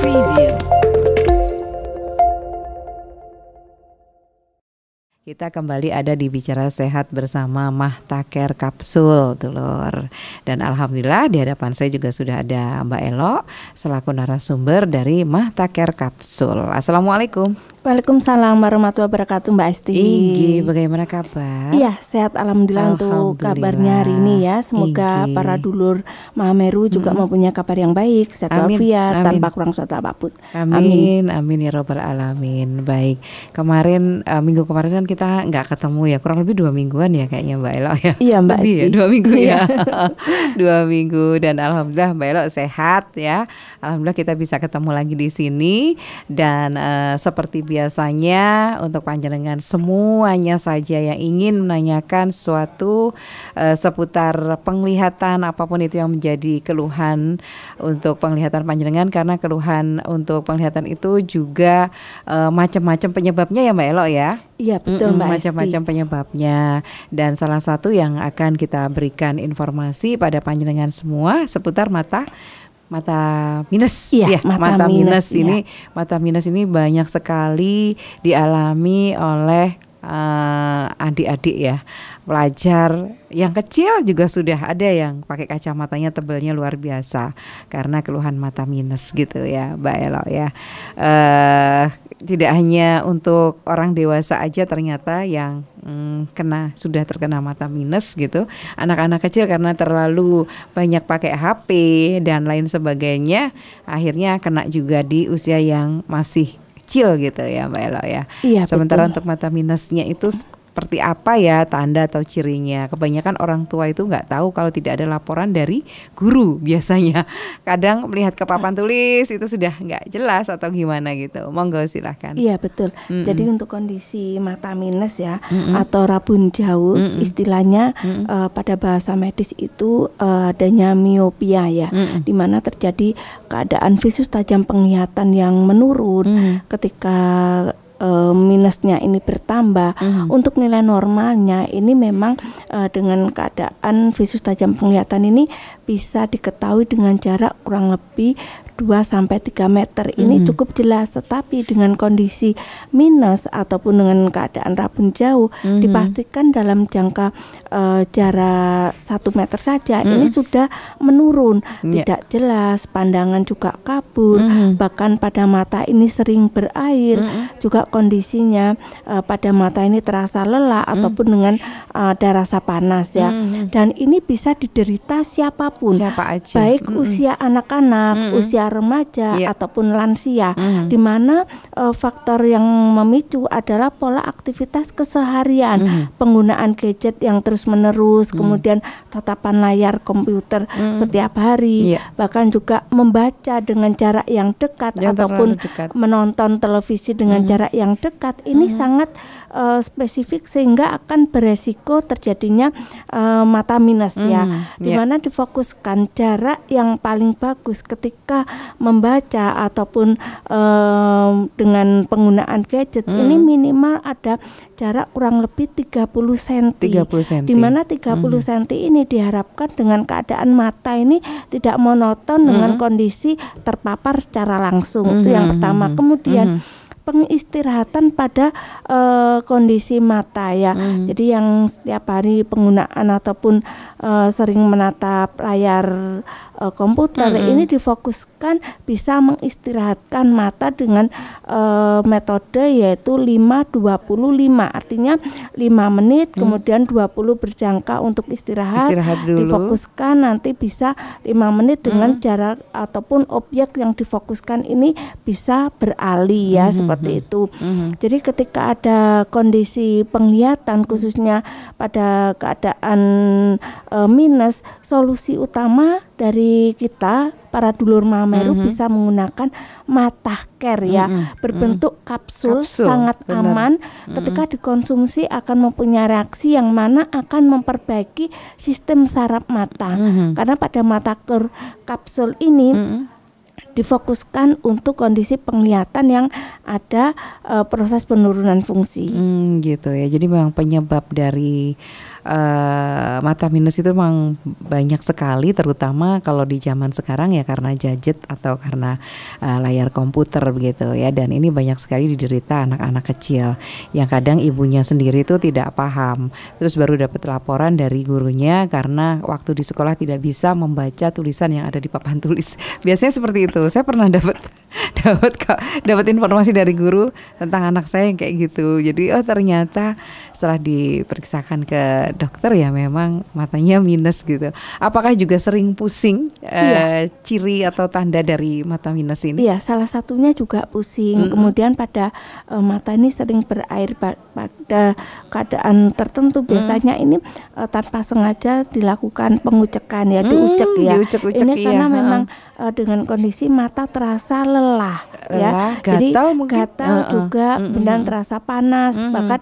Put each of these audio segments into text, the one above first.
Preview. Kita kembali ada di Bicara Sehat bersama Mahta Care Kapsul, Dulur. Dan alhamdulillah di hadapan saya juga sudah ada Mbak Elo selaku narasumber dari Mahta Care Kapsul. Assalamualaikum. Waalaikumsalam warahmatullahi wabarakatuh, Mbak Esti. Igi, bagaimana kabar? Iya, sehat alhamdulillah untuk kabarnya hari ini ya. Semoga para dulur Mahameru juga mempunyai kabar yang baik, sehat walafiat, tanpa kurang suatu apapun. Amin, amin ya robbal alamin. Baik, kemarin minggu kemarin kan kita nggak ketemu ya, kurang lebih 2 mingguan ya kayaknya Mbak Elo ya. Iya Mbak lebih Esti. Ya, 2 minggu ya. 2 minggu dan alhamdulillah Mbak Elo sehat ya. Alhamdulillah kita bisa ketemu lagi di sini dan seperti biasanya untuk panjenengan semuanya saja yang ingin menanyakan sesuatu seputar penglihatan apapun itu yang menjadi keluhan untuk penglihatan panjenengan, karena keluhan untuk penglihatan itu juga macam-macam penyebabnya ya Mbak Elo ya. Iya betul Mbak Esti. Macam-macam penyebabnya, dan salah satu yang akan kita berikan informasi pada panjenengan semua seputar mata minus. Iya, mata minus iya. ini, mata minus ini banyak sekali dialami oleh adik-adik ya, pelajar yang kecil juga sudah ada yang pakai kacamatanya tebalnya luar biasa karena keluhan mata minus gitu ya Mbak Elo ya. Tidak hanya untuk orang dewasa aja ternyata yang sudah terkena mata minus gitu. Anak-anak kecil karena terlalu banyak pakai HP dan lain sebagainya akhirnya kena juga di usia yang masih kecil gitu ya Mbak Elo ya. Iya, sementara betul. untuk mata minusnya itu seperti apa ya tanda atau cirinya? Kebanyakan orang tua itu nggak tahu kalau tidak ada laporan dari guru biasanya. Kadang melihat ke papan tulis itu sudah nggak jelas atau gimana gitu. Monggo silahkan. Iya betul. Jadi untuk kondisi mata minus ya atau rabun jauh istilahnya pada bahasa medis itu adanya miopia ya, di mana terjadi keadaan visus tajam penglihatan yang menurun ketika minusnya ini bertambah. Untuk nilai normalnya ini memang dengan keadaan visus tajam penglihatan ini bisa diketahui dengan jarak kurang lebih 2-3 meter. Ini cukup jelas, tetapi dengan kondisi minus ataupun dengan keadaan rabun jauh dipastikan dalam jangka jarak 1 meter saja ini sudah menurun, tidak jelas, pandangan juga kabur, bahkan pada mata ini sering berair, juga kondisinya pada mata ini terasa lelah ataupun dengan ada rasa panas ya. Dan ini bisa diderita siapapun, siapa aja, baik usia anak-anak, usia remaja ataupun lansia, di mana faktor yang memicu adalah pola aktivitas keseharian, penggunaan gadget yang terus-menerus, kemudian tatapan layar komputer setiap hari, bahkan juga membaca dengan jarak yang dekat ataupun menonton televisi dengan jarak yang dekat. Ini sangat spesifik sehingga akan beresiko terjadinya mata minus ya, dimana difokuskan jarak yang paling bagus ketika membaca ataupun dengan penggunaan gadget ini minimal ada jarak kurang lebih 30 cm. Di mana 30 cm ini diharapkan dengan keadaan mata ini tidak monoton dengan kondisi terpapar secara langsung. Itu yang pertama. Kemudian pengistirahatan pada kondisi mata ya. Jadi yang setiap hari penggunaan ataupun sering menatap layar komputer ini difokuskan bisa mengistirahatkan mata dengan metode yaitu 5-25. Artinya 5 menit kemudian 20 berjangka untuk istirahat dulu. Difokuskan nanti bisa 5 menit dengan jarak ataupun objek yang difokuskan ini bisa beralih ya, seperti itu. Jadi ketika ada kondisi penglihatan khususnya pada keadaan minus, solusi utama dari kita para dulur Mahameru bisa menggunakan Mata Care ya, berbentuk kapsul sangat aman. Ketika dikonsumsi akan mempunyai reaksi yang mana akan memperbaiki sistem saraf mata. Karena pada Mata Care kapsul ini difokuskan untuk kondisi penglihatan yang ada proses penurunan fungsi. Gitu ya. Jadi memang penyebab dari mata minus itu memang banyak sekali, terutama kalau di zaman sekarang ya karena gadget atau karena layar komputer begitu ya. Dan ini banyak sekali diderita anak-anak kecil yang kadang ibunya sendiri itu tidak paham, terus baru dapat laporan dari gurunya karena waktu di sekolah tidak bisa membaca tulisan yang ada di papan tulis. Biasanya seperti itu. Saya pernah dapat informasi dari guru tentang anak saya yang kayak gitu. Jadi ternyata setelah diperiksakan ke dokter ya memang matanya minus gitu. Apakah juga sering pusing? Ciri atau tanda dari mata minus ini? Iya, salah satunya juga pusing. Kemudian pada mata ini sering berair pada keadaan tertentu. Biasanya ini tanpa sengaja dilakukan pengucekan ya, diucek ya. Ini karena memang dengan kondisi mata terasa lelah ya. Jadi gatal juga, kemudian terasa panas. Bahkan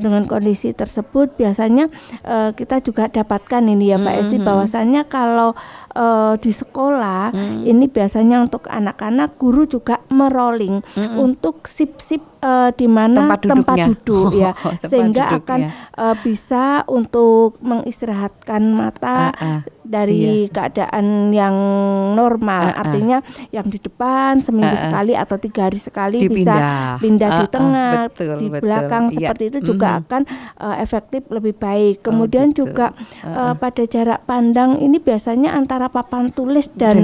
dengan kondisi tersebut biasanya kita juga dapatkan ini ya Mbak Esti, bahwasannya kalau di sekolah ini biasanya untuk anak-anak guru juga merolling untuk sip-sip di mana tempat duduk ya, sehingga akan bisa untuk mengistirahatkan mata dari keadaan yang normal. Artinya yang di depan seminggu sekali atau 3 hari sekali bisa pindah di tengah, di belakang seperti itu juga akan efektif lebih baik. Kemudian juga pada jarak pandang ini biasanya antara papan tulis dan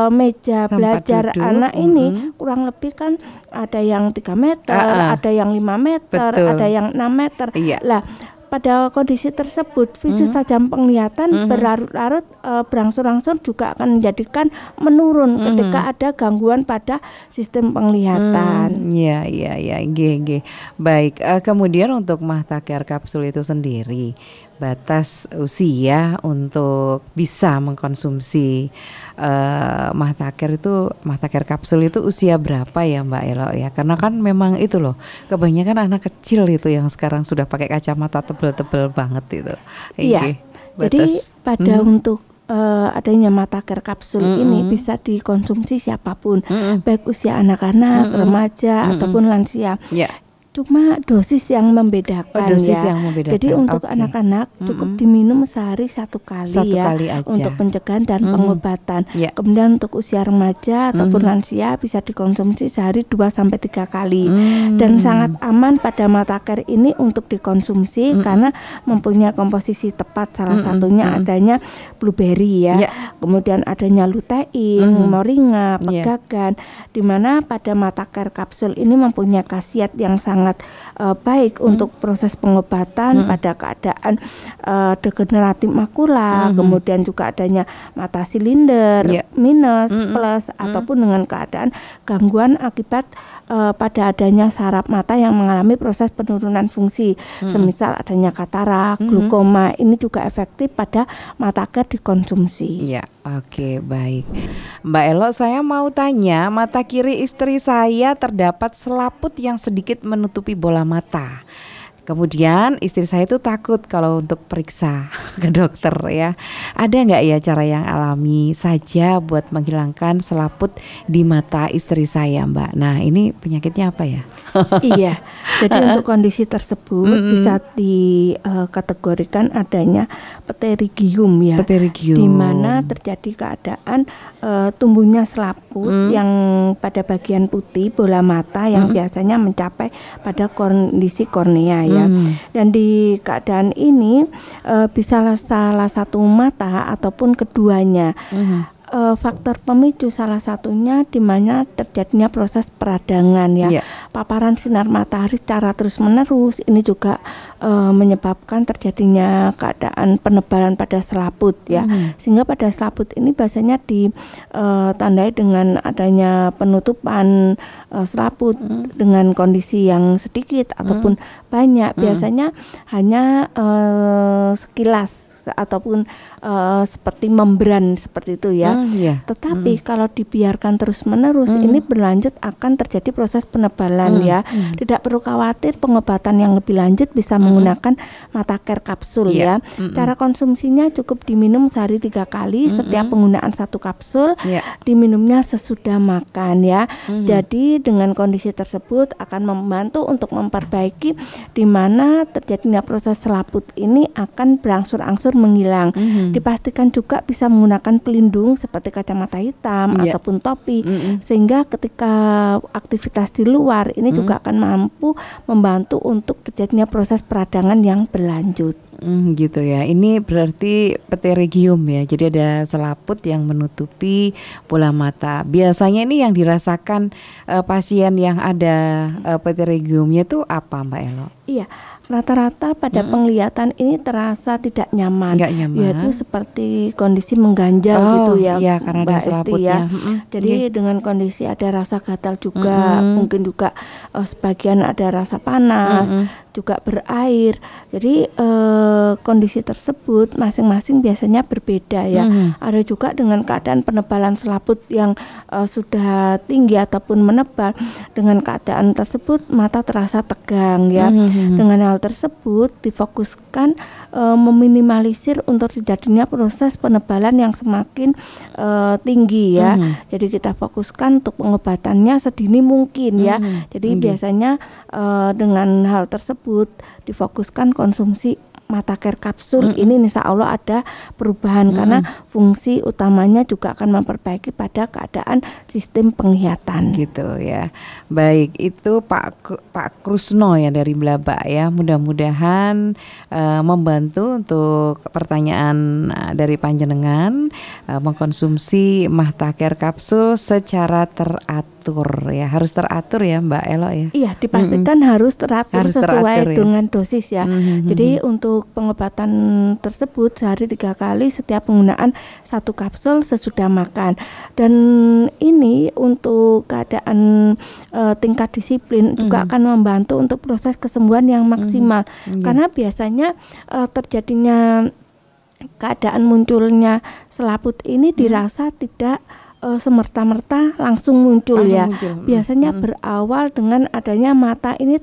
meja belajar anak ini kurang lebih kan ada yang 3 meter, ada yang 5 meter, ada yang 6 meter. Lah, pada kondisi tersebut visus tajam penglihatan berlarut-larut berangsur-angsur juga akan menjadikan menurun ketika ada gangguan pada sistem penglihatan. Iya. Baik, kemudian untuk mata care kapsul itu sendiri, batas usia untuk bisa mengkonsumsi mata care kapsul itu usia berapa ya Mbak Elo ya? Karena kan memang itu loh, kebanyakan anak kecil itu yang sekarang sudah pakai kacamata tebel-tebel banget itu. Iya. Jadi pada untuk adanya mata care kapsul ini bisa dikonsumsi siapapun, baik usia anak-anak, remaja ataupun lansia. Cuma dosis yang membedakan Jadi untuk anak-anak cukup diminum sehari 1 kali ya, untuk pencegahan dan pengobatan. Kemudian untuk usia remaja ataupun lansia bisa dikonsumsi sehari 2-3 kali. Dan sangat aman pada mata care ini untuk dikonsumsi karena mempunyai komposisi tepat. Salah satunya adanya blueberry ya. Kemudian adanya lutein, moringa, pegagan, di mana pada mata care kapsul ini mempunyai khasiat yang sangat baik untuk proses pengobatan pada keadaan degeneratif makula, kemudian juga adanya mata silinder, minus, plus, ataupun dengan keadaan gangguan akibat pada adanya saraf mata yang mengalami proses penurunan fungsi, semisal adanya katarak, glaukoma, ini juga efektif pada mata care dikonsumsi. Oke, baik. Mbak Elo, saya mau tanya, mata kiri istri saya terdapat selaput yang sedikit menutupi bola mata. Kemudian istri saya itu takut kalau untuk periksa ke dokter ya. Ada nggak ya cara yang alami saja buat menghilangkan selaput di mata istri saya, Mbak? Nah, ini penyakitnya apa ya? Iya, jadi untuk kondisi tersebut bisa dikategorikan adanya pterygium ya, di mana terjadi keadaan tumbuhnya selaput yang pada bagian putih bola mata yang biasanya mencapai pada kondisi kornea ya. Dan di keadaan ini bisa salah satu mata ataupun keduanya. Faktor pemicu salah satunya di mana terjadinya proses peradangan ya. Paparan sinar matahari secara terus-menerus ini juga menyebabkan terjadinya keadaan penebalan pada selaput ya. Sehingga pada selaput ini biasanya ditandai dengan adanya penutupan selaput dengan kondisi yang sedikit ataupun banyak. Biasanya hanya sekilas ataupun seperti membran seperti itu ya. Tetapi kalau dibiarkan terus-menerus ini berlanjut akan terjadi proses penebalan ya. Tidak perlu khawatir, pengobatan yang lebih lanjut bisa menggunakan Mata-Care kapsul ya. Cara konsumsinya cukup diminum sehari 3 kali, setiap penggunaan 1 kapsul diminumnya sesudah makan ya. Jadi dengan kondisi tersebut akan membantu untuk memperbaiki di mana terjadinya proses selaput ini akan berangsur-angsur menghilang. Dipastikan juga bisa menggunakan pelindung seperti kacamata hitam ataupun topi, sehingga ketika aktivitas di luar ini juga akan mampu membantu untuk terjadinya proses peradangan yang berlanjut. Gitu ya. Ini berarti pterygium ya. Jadi ada selaput yang menutupi bola mata. Biasanya ini yang dirasakan pasien yang ada pterygiumnya itu apa, Mbak Elo? Iya. Rata-rata pada penglihatan ini terasa tidak nyaman, yaitu seperti kondisi mengganjal gitu ya, karena Mbak ada selaputnya. Jadi dengan kondisi ada rasa gatal juga, mungkin juga sebagian ada rasa panas, juga berair. Jadi kondisi tersebut masing-masing biasanya berbeda ya. Ada juga dengan keadaan penebalan selaput yang sudah tinggi ataupun menebal. Dengan keadaan tersebut mata terasa tegang ya. Dengan hal tersebut difokuskan meminimalisir untuk terjadinya proses penebalan yang semakin tinggi ya. Jadi kita fokuskan untuk pengobatannya sedini mungkin ya. Jadi biasanya dengan hal tersebut difokuskan konsumsi Mata-Care kapsul ini insya Allah ada perubahan karena fungsi utamanya juga akan memperbaiki pada keadaan sistem penglihatan. Gitu ya. Baik, itu Pak Krusno ya dari Blabak ya. Mudah-mudahan membantu untuk pertanyaan dari panjenengan mengkonsumsi Mata-Care kapsul secara teratur ya. Harus teratur ya Mbak Elo ya. Iya, dipastikan harus teratur sesuai dengan dosis ya. Jadi untuk pengobatan tersebut sehari 3 kali setiap penggunaan 1 kapsul sesudah makan. Dan ini untuk keadaan tingkat disiplin juga akan membantu untuk proses kesembuhan yang maksimal. Karena biasanya terjadinya keadaan munculnya selaput ini dirasa tidak semerta-merta langsung muncul ya. Biasanya berawal dengan adanya mata ini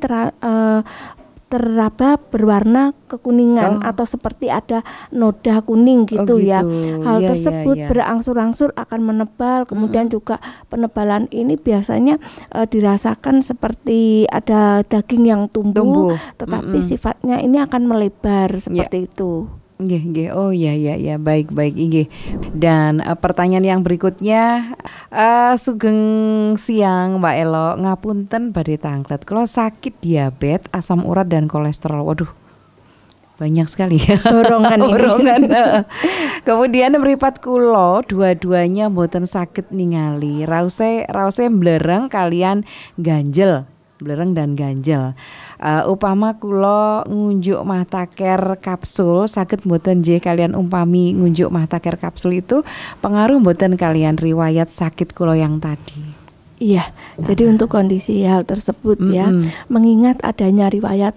teraba berwarna kekuningan atau seperti ada noda kuning gitu ya. Hal tersebut berangsur-angsur akan menebal, kemudian juga penebalan ini biasanya dirasakan seperti ada daging yang tumbuh. Tetapi sifatnya ini akan melebar seperti itu. Oh ya, baik inggih. Dan pertanyaan yang berikutnya, sugeng siang Mbak Elo, ngapunten badhe tanglet. Kalau sakit diabetes, asam urat dan kolesterol. Waduh, banyak sekali ya. Dorongan. Kemudian mripat kula dua-duanya mboten saged ningali. Raose blereng kalian ganjel. Blereng dan ganjel. Upama kula ngunjuk Mata-Care kapsul saged mboten nggih kalian umpami ngunjuk Mata-Care kapsul itu pengaruh mboten kalian riwayat sakit kula yang tadi? Iya, jadi untuk kondisi hal tersebut ya, mengingat adanya riwayat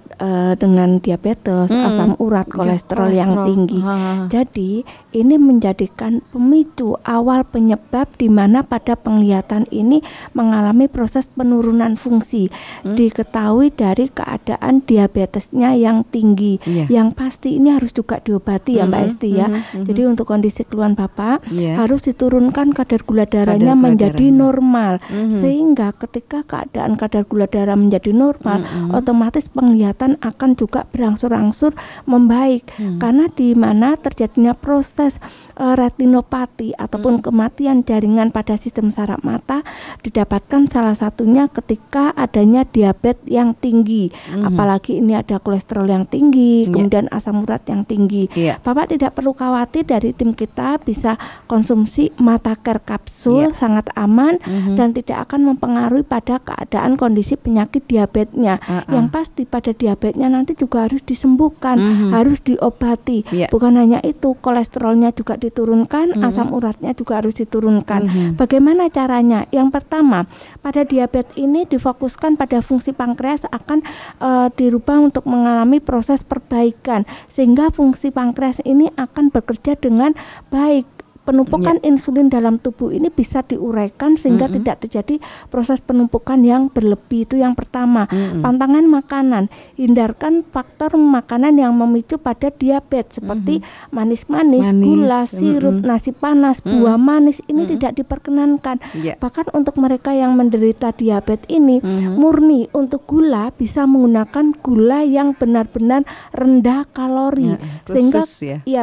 dengan diabetes, asam urat, kolesterol yang tinggi. Jadi ini menjadikan pemicu awal penyebab di mana pada penglihatan ini mengalami proses penurunan fungsi. Diketahui dari keadaan diabetesnya yang tinggi, yang pasti ini harus juga diobati ya Mbak Esti ya. Jadi untuk kondisi keluhan Bapak harus diturunkan kadar gula darahnya menjadi normal. Sehingga ketika keadaan kadar gula darah menjadi normal, otomatis penglihatan akan juga berangsur-angsur membaik. Karena di mana terjadinya proses retinopati ataupun kematian jaringan pada sistem saraf mata didapatkan salah satunya ketika adanya diabetes yang tinggi. Apalagi ini ada kolesterol yang tinggi, kemudian asam urat yang tinggi. Bapak tidak perlu khawatir, dari tim kita bisa konsumsi Mata-Care kapsul sangat aman dan tidak tidak akan mempengaruhi pada keadaan kondisi penyakit diabetesnya. Yang pasti pada diabetesnya nanti juga harus disembuhkan, harus diobati. Bukan hanya itu, kolesterolnya juga diturunkan, asam uratnya juga harus diturunkan. Bagaimana caranya? Yang pertama, pada diabetes ini difokuskan pada fungsi pankreas akan dirubah untuk mengalami proses perbaikan, sehingga fungsi pankreas ini akan bekerja dengan baik. Penumpukan insulin dalam tubuh ini bisa diuraikan sehingga tidak terjadi proses penumpukan yang berlebih. Itu yang pertama. Pantangan makanan, hindarkan faktor makanan yang memicu pada diabetes seperti manis-manis, gula, sirup, nasi panas, buah manis ini tidak diperkenankan. Bahkan untuk mereka yang menderita diabetes ini murni untuk gula bisa menggunakan gula yang benar-benar rendah kalori, sehingga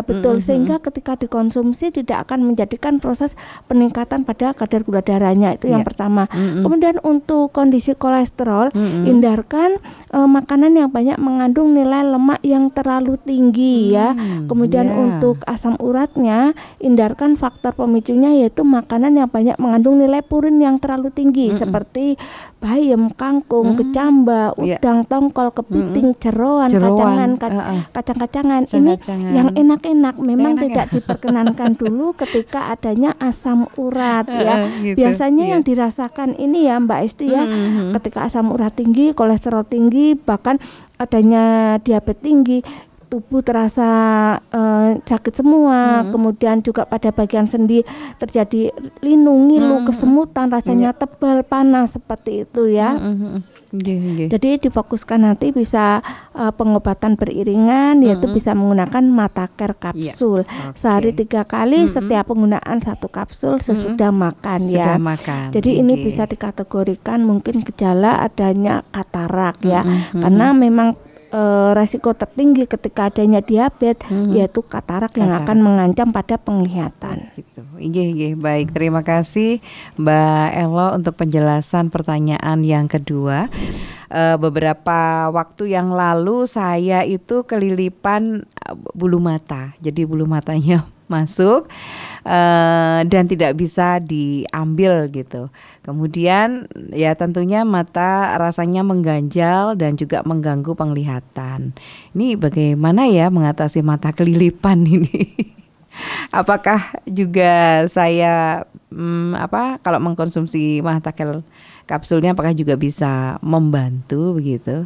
betul, sehingga ketika dikonsumsi tidak akan menjadikan proses peningkatan pada kadar gula darahnya. Itu yang pertama. Kemudian untuk kondisi kolesterol, hindarkan makanan yang banyak mengandung nilai lemak yang terlalu tinggi ya. Kemudian untuk asam uratnya, hindarkan faktor pemicunya yaitu makanan yang banyak mengandung nilai purin yang terlalu tinggi seperti bayam, kangkung, kecamba, udang, tongkol, kepiting, jeroan, kacang-kacangan. Ini yang enak-enak memang tidak diperkenankan dulu ketika adanya asam urat ya. Biasanya yang dirasakan ini ya Mbak Esti ya, ketika asam urat tinggi, kolesterol tinggi, bahkan adanya diabetes tinggi, tubuh terasa sakit semua, kemudian juga pada bagian sendi terjadi linu, ngilu, kesemutan, rasanya tebal, panas seperti itu ya. Jadi difokuskan nanti bisa pengobatan beriringan, yaitu bisa menggunakan Mata-Care kapsul sehari 3 kali, setiap penggunaan 1 kapsul sesudah makan ya. Jadi ini bisa dikategorikan mungkin gejala adanya katarak ya, karena memang resiko tertinggi ketika adanya diabetes yaitu katarak yang akan mengancam pada penglihatan. Baik, terima kasih Mbak Elo untuk penjelasan pertanyaan yang kedua. Beberapa waktu yang lalu saya itu kelilipan bulu mata, jadi bulu matanya masuk dan tidak bisa diambil gitu. Kemudian ya tentunya mata rasanya mengganjal dan juga mengganggu penglihatan. Ini bagaimana ya mengatasi mata kelilipan ini? Apakah juga saya kalau mengkonsumsi Mata-Care kapsulnya apakah juga bisa membantu begitu?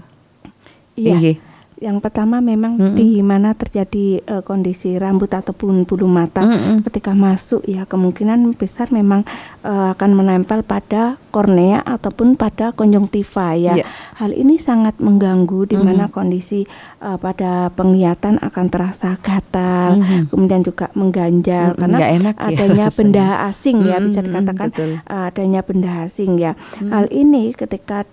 Iya. Yang pertama memang di mana terjadi kondisi rambut ataupun bulu mata ketika masuk ya, kemungkinan besar memang akan menempel pada kornea ataupun pada konjungtiva ya. Hal ini sangat mengganggu di mana kondisi pada penglihatan akan terasa gatal, kemudian juga mengganjal karena adanya benda asing ya, bisa dikatakan adanya benda asing ya. Hal ini ketika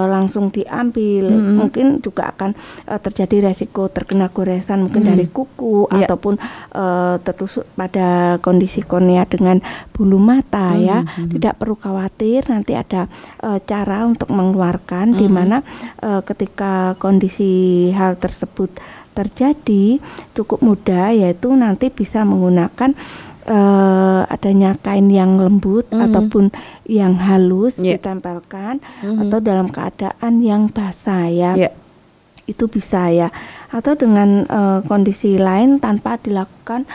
langsung diambil mungkin juga akan terjadi resiko terkena goresan mungkin dari kuku ataupun tertusuk pada kondisi kornea dengan bulu mata ya. Tidak perlu khawatir, nanti ada cara untuk mengeluarkan di mana ketika kondisi hal tersebut terjadi cukup mudah, yaitu nanti bisa menggunakan adanya kain yang lembut ataupun yang halus ditempelkan atau dalam keadaan yang basah ya. Itu bisa ya, atau dengan kondisi lain tanpa dilakukan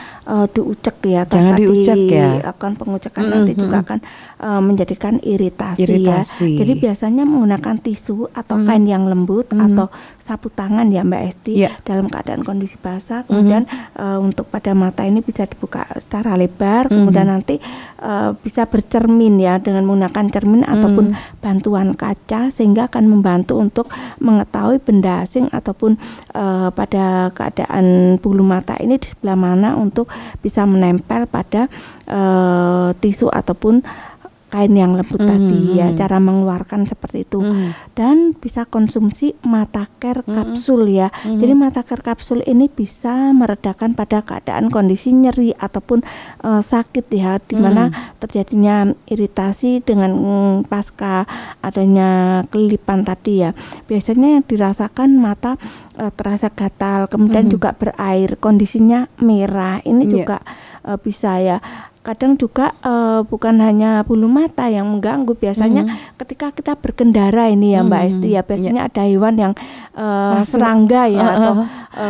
diucek ya, tanpa dilakukan pengucekan nanti juga akan menjadikan iritasi ya. Jadi biasanya menggunakan tisu atau kain yang lembut atau sapu tangan ya Mbak Esti dalam keadaan kondisi basah. Kemudian untuk pada mata ini bisa dibuka secara lebar, kemudian nanti bisa bercermin ya dengan menggunakan cermin ataupun bantuan kaca, sehingga akan membantu untuk mengetahui benda asing ataupun pada keadaan bulu mata ini di sebelah mana untuk bisa menempel pada tisu ataupun kain yang lembut tadi ya. Cara mengeluarkan seperti itu. Dan bisa konsumsi Mata-Care kapsul ya. Jadi Mata-Care kapsul ini bisa meredakan pada keadaan kondisi nyeri ataupun sakit ya, dimana terjadinya iritasi dengan pasca adanya kelilipan tadi ya. Biasanya yang dirasakan mata terasa gatal, kemudian juga berair, kondisinya merah. Ini juga bisa ya. kadang juga bukan hanya bulu mata yang mengganggu, biasanya ketika kita berkendara ini ya Mbak Esti ya, biasanya ada hewan yang serangga ya atau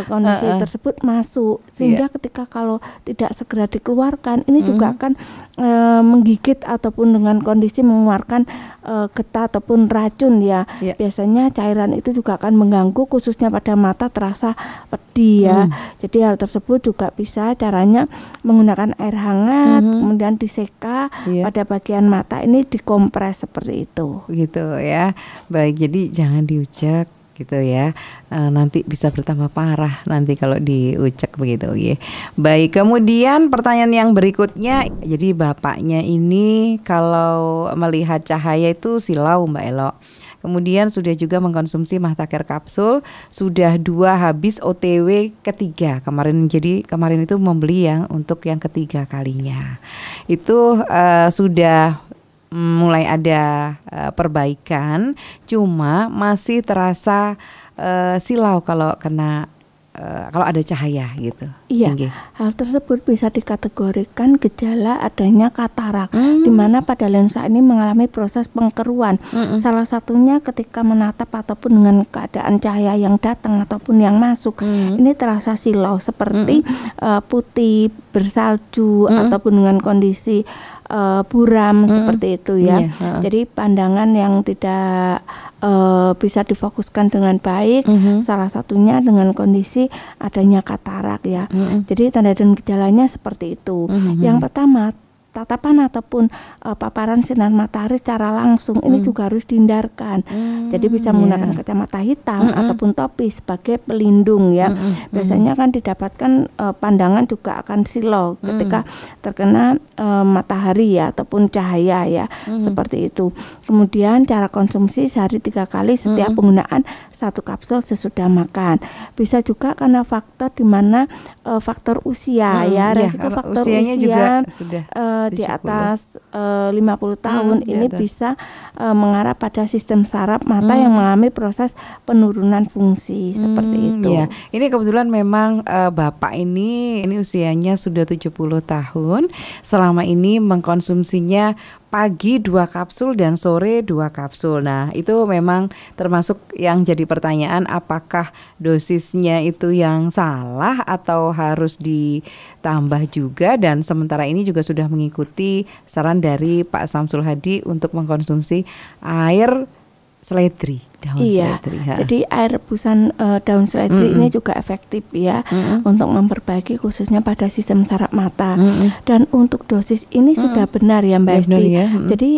kondisi tersebut masuk, sehingga ketika kalau tidak segera dikeluarkan ini juga akan menggigit ataupun dengan kondisi mengeluarkan getah ataupun racun ya. Biasanya cairan itu juga akan mengganggu, khususnya pada mata terasa pedih ya. Jadi hal tersebut juga bisa caranya menggunakan air hangat, kemudian diseka pada bagian mata ini, dikompres seperti itu. Gitu ya. Baik, jadi jangan diucek gitu ya, nanti bisa bertambah parah nanti kalau diucek begitu ya. Baik, kemudian pertanyaan yang berikutnya, jadi bapaknya ini kalau melihat cahaya itu silau Mbak Elo, kemudian sudah juga mengkonsumsi Mahtaker kapsul, sudah 2 habis OTW ketiga kemarin, jadi kemarin itu membeli yang untuk yang ketiga kalinya, itu sudah mulai ada perbaikan, cuma masih terasa silau kalau kena kalau ada cahaya gitu. Iya, hal tersebut bisa dikategorikan gejala adanya katarak, di mana pada lensa ini mengalami proses pengkeruan. Salah satunya ketika menatap ataupun dengan keadaan cahaya yang datang ataupun yang masuk, ini terasa silau seperti putih, bersalju ataupun dengan kondisi buram seperti itu ya. Jadi pandangan yang tidak bisa difokuskan dengan baik, salah satunya dengan kondisi adanya katarak ya. Jadi tanda dan gejalanya seperti itu. Yang pertama, tatapan ataupun paparan sinar matahari secara langsung ini juga harus dihindarkan. Jadi bisa menggunakan kacamata hitam ataupun topi sebagai pelindung ya. Biasanya kan didapatkan pandangan juga akan silau ketika terkena matahari ya ataupun cahaya ya, seperti itu. Kemudian cara konsumsi sehari 3 kali setiap penggunaan 1 kapsul sesudah makan. Bisa juga karena faktor di mana faktor usia ya, resiko faktor usianya juga sudah di atas 50 tahun ini bisa mengarah pada sistem saraf mata yang mengalami proses penurunan fungsi seperti itu. Ya. Ini kebetulan memang bapak ini usianya sudah 70 tahun. Selama ini mengkonsumsinya pagi 2 kapsul dan sore 2 kapsul. Nah, itu memang termasuk yang jadi pertanyaan, apakah dosisnya itu yang salah atau harus ditambah juga, dan sementara ini juga sudah mengikuti saran dari Pak Samsul Hadi untuk mengkonsumsi air seledri, daun seledri. Jadi air rebusan daun seledri ini juga efektif ya untuk memperbaiki khususnya pada sistem saraf mata. Dan untuk dosis ini sudah benar ya Mbak Esti. Jadi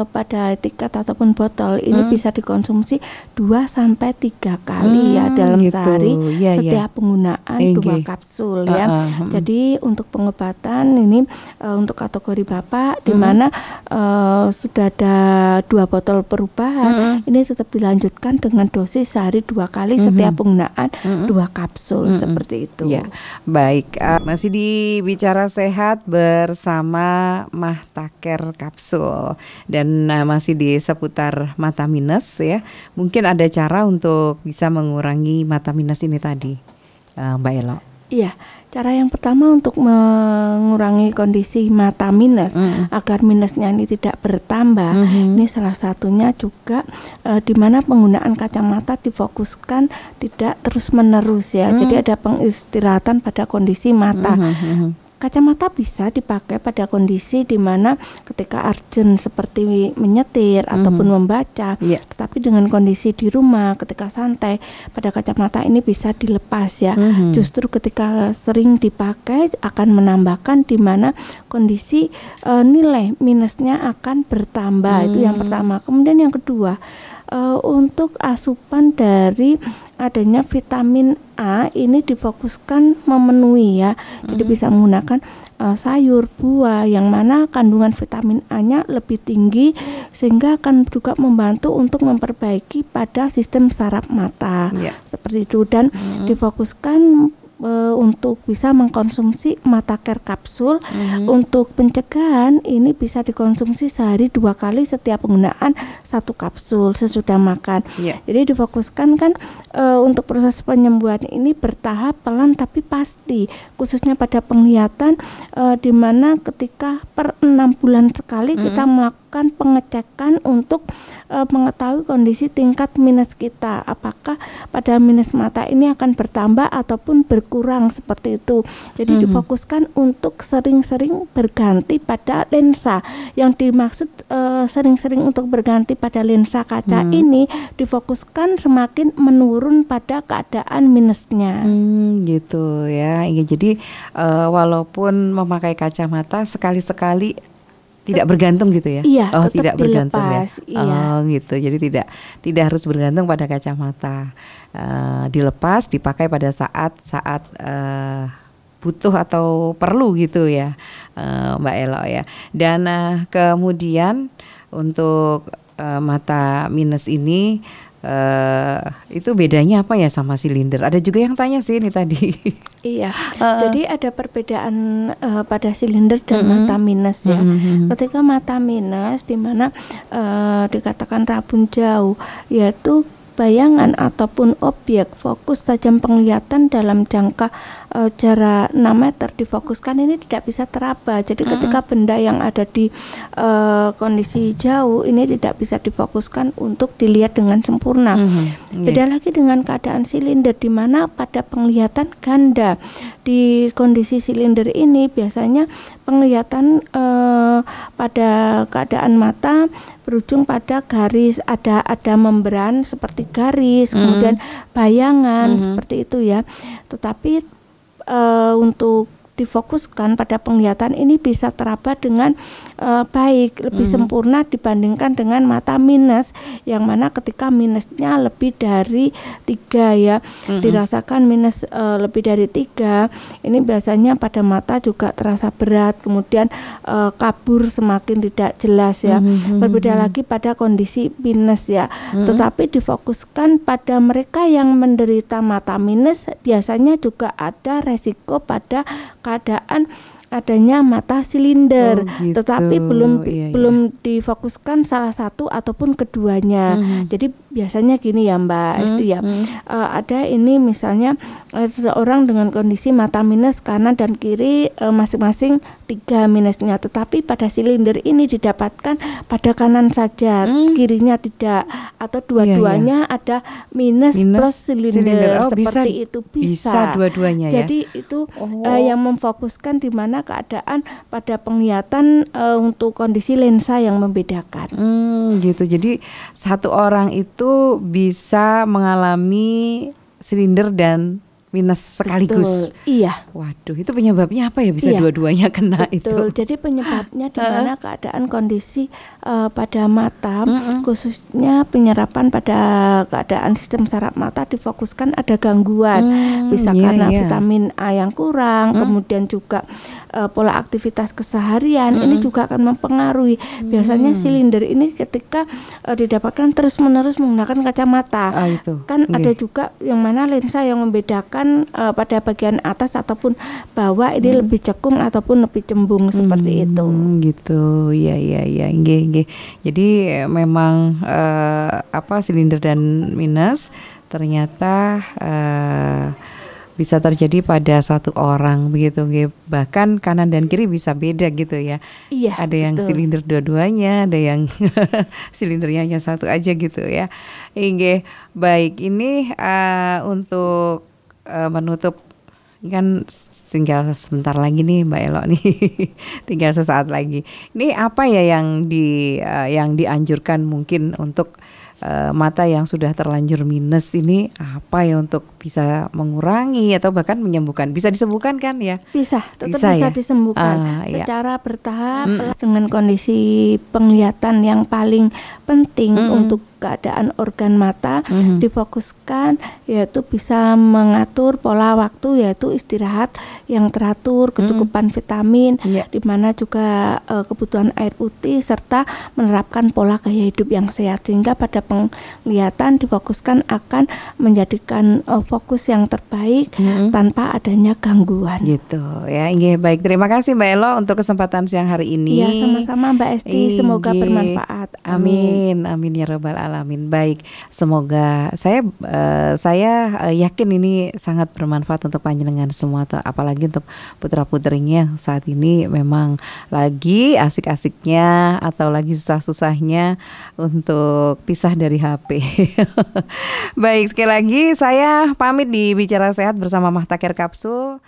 pada tiket ataupun botol ini bisa dikonsumsi 2-3 kali ya dalam sehari setiap penggunaan 2 kapsul ya. Jadi untuk pengobatan ini untuk kategori Bapak di mana sudah ada 2 botol perubahan, ini tetap dilanjutkan dengan dosis sehari 2 kali setiap penggunaan 2 kapsul seperti itu. Ya, baik. Masih di Bicara Sehat bersama Mahtaker kapsul dan masih di seputar mata minus ya. Mungkin ada cara untuk bisa mengurangi mata minus ini tadi, Mbak Elo. Iya. Cara yang pertama untuk mengurangi kondisi mata minus agar minusnya ini tidak bertambah, ini salah satunya juga di mana penggunaan kacamata difokuskan tidak terus menerus ya. Jadi ada pengistirahatan pada kondisi mata. Kacamata bisa dipakai pada kondisi di mana ketika urgent seperti menyetir ataupun membaca, tetapi dengan kondisi di rumah ketika santai, pada kacamata ini bisa dilepas ya. Justru ketika sering dipakai akan menambahkan di mana kondisi nilai minusnya akan bertambah. Itu yang pertama. Kemudian yang kedua, untuk asupan dari adanya vitamin A ini difokuskan memenuhi ya. Jadi bisa menggunakan sayur, buah yang mana kandungan vitamin A-nya lebih tinggi sehingga akan juga membantu untuk memperbaiki pada sistem saraf mata. Seperti itu, dan difokuskan untuk bisa mengkonsumsi mata care kapsul. Untuk pencegahan ini bisa dikonsumsi sehari 2 kali setiap penggunaan 1 kapsul sesudah makan. Jadi difokuskan kan untuk proses penyembuhan ini bertahap, pelan tapi pasti, khususnya pada penglihatan, di mana ketika per 6 bulan sekali kita melakukan pengecekan untuk mengetahui kondisi tingkat minus kita, apakah pada minus mata ini akan bertambah ataupun berkurang seperti itu. Jadi difokuskan untuk sering-sering berganti pada lensa. Yang dimaksud sering-sering untuk berganti pada lensa kaca ini difokuskan semakin menurun pada keadaan minusnya. Gitu ya. Jadi walaupun memakai kacamata sekali-sekali tidak bergantung gitu ya? Iya, tidak bergantung ya. Iya. Gitu. Jadi tidak harus bergantung pada kacamata. Dilepas, dipakai pada saat butuh atau perlu gitu ya, Mbak Elo ya. Dan kemudian untuk mata minus ini itu bedanya apa ya sama silinder? Ada juga yang tanya sih ini tadi. Iya. Jadi ada perbedaan pada silinder dan mata minus ya. Ketika mata minus di mana dikatakan rabun jauh, yaitu bayangan ataupun objek fokus tajam penglihatan dalam jangka jarak 6 meter difokuskan ini tidak bisa teraba. Jadi ketika benda yang ada di kondisi jauh ini tidak bisa difokuskan untuk dilihat dengan sempurna. Beda lagi dengan keadaan silinder di mana pada penglihatan ganda. Di kondisi silinder ini biasanya penglihatan pada keadaan mata berujung pada garis, ada membran seperti garis, kemudian bayangan seperti itu ya. Tetapi untuk difokuskan pada penglihatan ini bisa teraba dengan baik, lebih sempurna dibandingkan dengan mata minus, yang mana ketika minusnya lebih dari 3 ya, dirasakan minus lebih dari 3, ini biasanya pada mata juga terasa berat, kemudian kabur semakin tidak jelas ya. Berbeda lagi pada kondisi minus ya, tetapi difokuskan pada mereka yang menderita mata minus, biasanya juga ada resiko pada keadaan adanya mata silinder, gitu. Tetapi belum difokuskan salah satu ataupun keduanya. Jadi biasanya gini ya Mbak Esti ya, ada ini misalnya seseorang dengan kondisi mata minus kanan dan kiri masing-masing 3 minusnya, tetapi pada silinder ini didapatkan pada kanan saja, kirinya tidak, atau dua-duanya ada minus plus silinder. Seperti itu bisa dua-duanya ya. Jadi itu yang memfokuskan di mana keadaan pada penglihatan untuk kondisi lensa yang membedakan. Gitu. Jadi satu orang itu bisa mengalami silinder dan minus sekaligus. Betul, iya. Waduh, itu penyebabnya apa ya bisa dua-duanya kena? Betul. Itu? Jadi penyebabnya di mana keadaan kondisi pada mata, khususnya penyerapan pada keadaan sistem saraf mata difokuskan ada gangguan, bisa karena vitamin A yang kurang, kemudian juga pola aktivitas keseharian ini juga akan mempengaruhi. Biasanya silinder ini ketika didapatkan terus-menerus menggunakan kacamata, ada juga yang mana lensa yang membedakan pada bagian atas ataupun bawah ini lebih cekung ataupun lebih cembung seperti itu. Gitu, ya, nggih. Jadi memang silinder dan minus ternyata bisa terjadi pada satu orang begitu, bahkan kanan dan kiri bisa beda gitu ya. Iya, ada yang silinder dua-duanya, ada yang silindernya hanya satu aja gitu ya. Baik, ini untuk menutup, kan tinggal sebentar lagi nih Mbak Elo nih, tinggal sesaat lagi. Ini apa ya yang dianjurkan mungkin untuk mata yang sudah terlanjur minus ini, apa ya untuk bisa mengurangi atau bahkan menyembuhkan? Bisa disembuhkan kan ya? Bisa, tetap bisa disembuhkan secara bertahap dengan kondisi penglihatan yang paling penting untuk keadaan organ mata difokuskan, yaitu bisa mengatur pola waktu, yaitu istirahat yang teratur, kecukupan vitamin, di mana juga kebutuhan air putih, serta menerapkan pola gaya hidup yang sehat, sehingga pada penglihatan difokuskan akan menjadikan fokus yang terbaik tanpa adanya gangguan. Gitu ya. Baik, terima kasih Mbak Elo untuk kesempatan siang hari ini. Iya, sama-sama Mbak Esti, semoga bermanfaat. Amin, amin ya rabbal alamin. Baik, semoga saya yakin ini sangat bermanfaat untuk panjenengan semua, apalagi untuk putra-putrinya saat ini memang lagi asik-asiknya atau lagi susah-susahnya untuk pisah dari HP. Baik, sekali lagi saya pamit di Bicara Sehat bersama Mahtakir Kapsul.